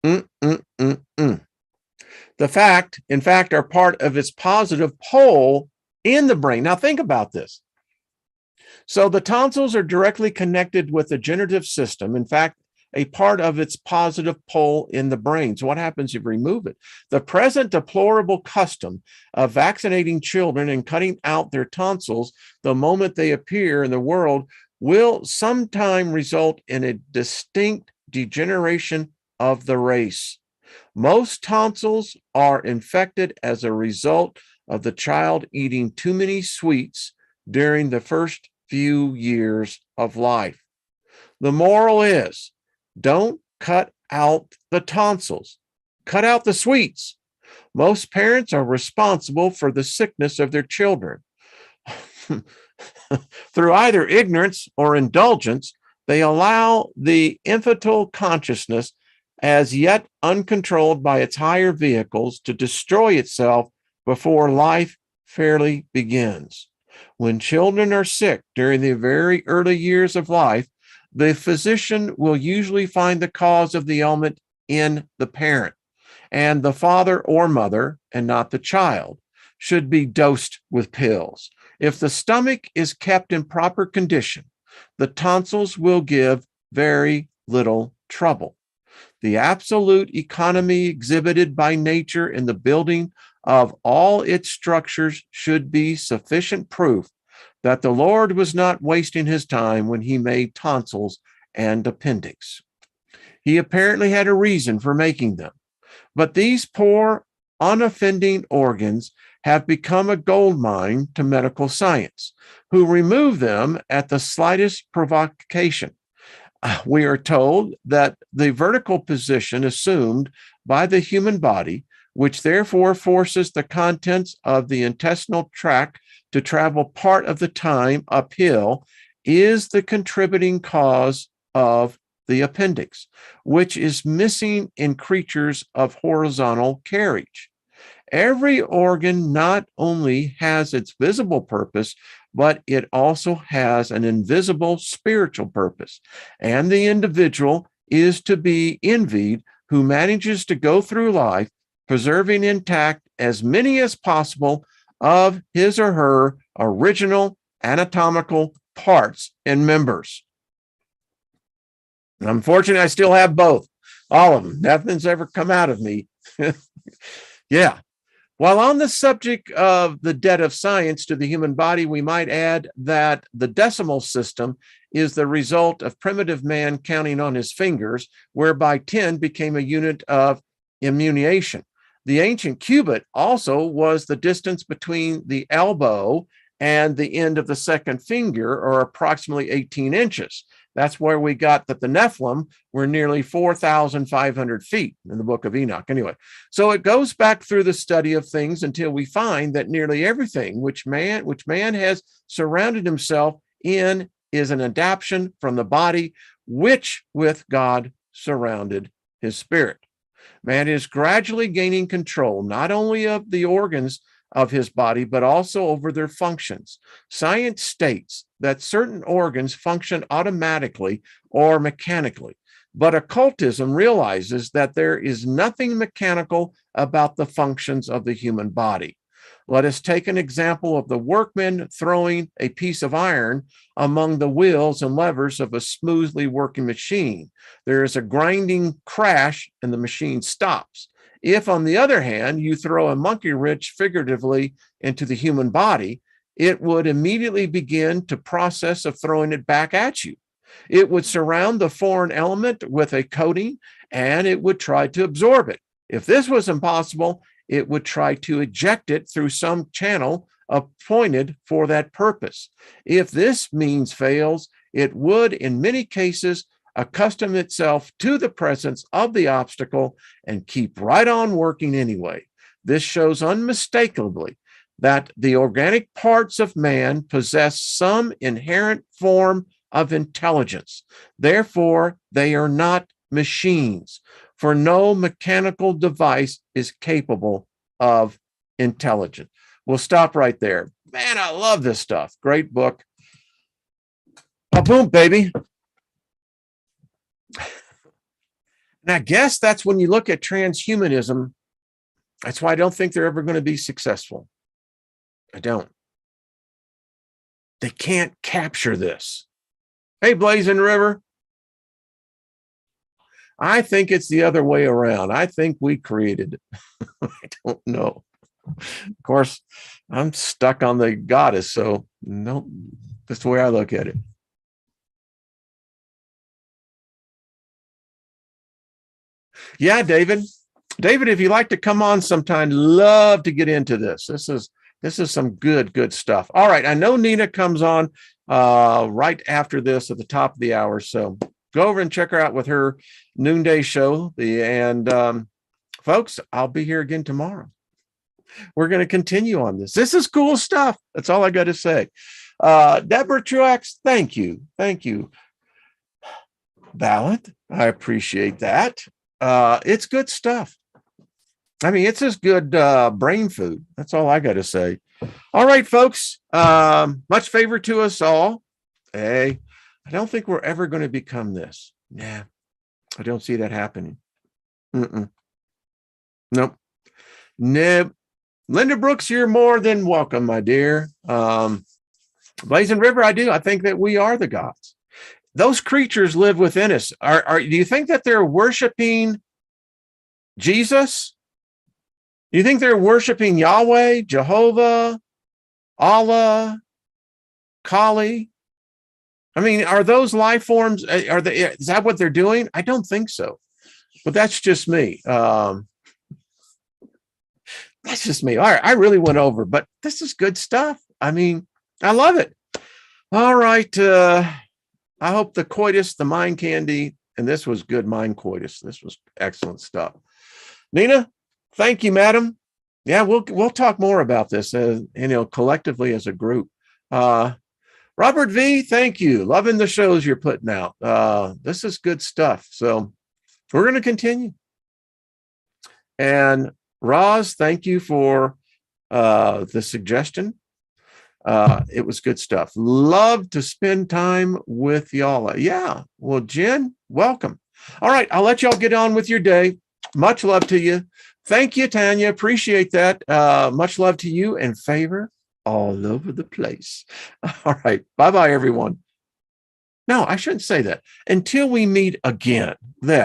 The fact, in fact, are part of its positive pole in the brain. Now think about this. So the tonsils are directly connected with the generative system. In fact, a part of its positive pole in the brain. So what happens if you remove it? The present deplorable custom of vaccinating children and cutting out their tonsils the moment they appear in the world will sometime result in a distinct degeneration of the race. Most tonsils are infected as a result of the child eating too many sweets during the first few years of life. The moral is, don't cut out the tonsils, cut out the sweets. Most parents are responsible for the sickness of their children. Through either ignorance or indulgence, they allow the infantile consciousness, as yet uncontrolled by its higher vehicles, to destroy itself before life fairly begins. When children are sick during the very early years of life, the physician will usually find the cause of the ailment in the parent, and the father or mother, and not the child, should be dosed with pills. If the stomach is kept in proper condition, the tonsils will give very little trouble. The absolute economy exhibited by nature in the building of all its structures should be sufficient proof that the Lord was not wasting his time when he made tonsils and appendix. He apparently had a reason for making them. But these poor, unoffending organs have become a gold mine to medical science, who remove them at the slightest provocation. We are told that the vertical position assumed by the human body, which therefore forces the contents of the intestinal tract to travel part of the time uphill, is the contributing cause of the appendix, which is missing in creatures of horizontal carriage. Every organ not only has its visible purpose, but it also has an invisible spiritual purpose. And the individual is to be envied who manages to go through life preserving intact as many as possible of his or her original anatomical parts and members. And unfortunately, I still have both, all of them. Nothing's ever come out of me. Yeah. While on the subject of the debt of science to the human body, we might add that the decimal system is the result of primitive man counting on his fingers, whereby 10 became a unit of immunation. The ancient cubit also was the distance between the elbow and the end of the second finger, or approximately 18 inches. That's where we got that the Nephilim were nearly 4,500 feet in the book of Enoch. Anyway, so it goes back through the study of things until we find that nearly everything which man has surrounded himself in is an adaptation from the body, which with God surrounded his spirit. Man is gradually gaining control, not only of the organs of his body, but also over their functions. Science states that certain organs function automatically or mechanically, but occultism realizes that there is nothing mechanical about the functions of the human body. Let us take an example of the workman throwing a piece of iron among the wheels and levers of a smoothly working machine. There is a grinding crash and the machine stops. If, on the other hand, you throw a monkey wrench figuratively into the human body, it would immediately begin to process of throwing it back at you. It would surround the foreign element with a coating, and it would try to absorb it. If this was impossible, it would try to eject it through some channel appointed for that purpose. If this means fails, it would, in many cases, accustom itself to the presence of the obstacle and keep right on working anyway. This shows unmistakably that the organic parts of man possess some inherent form of intelligence. Therefore, they are not machines, for no mechanical device is capable of intelligence. We'll stop right there. Man, I love this stuff. Great book. Boom, baby. And I guess that's when you look at transhumanism, that's why I don't think they're ever going to be successful. I don't. They can't capture this. Hey, Blazing River. I think it's the other way around. I think we created it. I don't know. Of course, I'm stuck on the goddess, so no, that's the way I look at it. Yeah, David. David, if you'd like to come on sometime, love to get into this. This is some good stuff. All right. I know Nina comes on right after this at the top of the hour. So go over and check her out with her noonday show. Folks, I'll be here again tomorrow. We're going to continue on this. This is cool stuff. That's all I got to say. Deborah Truax, thank you. Thank you. Ballant, I appreciate that. It's good stuff. I mean, it's just good brain food. That's all I got to say. All right, folks. Much favor to us all. Hey, I don't think we're ever going to become this. Yeah, I don't see that happening. Nope. Nope. Linda Brooks, you're more than welcome, my dear. Blazing River, I do. I think that we are the gods. Those creatures live within us. Do you think that they're worshiping Jesus? Do you think they're worshiping Yahweh, Jehovah, Allah, Kali? I mean, are those life forms? Is that what they're doing? I don't think so. But that's just me. That's just me. All right, I really went over, but this is good stuff. I mean, I love it. All right. I hope the coitus, the mind candy, and this was good mind coitus. This was excellent stuff. Nina, thank you, madam. Yeah, we'll talk more about this, collectively as a group. Robert V, thank you. Loving the shows you're putting out. This is good stuff. So we're going to continue. And Roz, thank you for the suggestion. It was good stuff. Love to spend time with y'all. Yeah. Well, Jen, welcome. All right. I'll let y'all get on with your day. Much love to you. Thank you, Tanya. Appreciate that. Much love to you and favor all over the place. All right. Bye-bye, everyone. No, I shouldn't say that. Until we meet again. That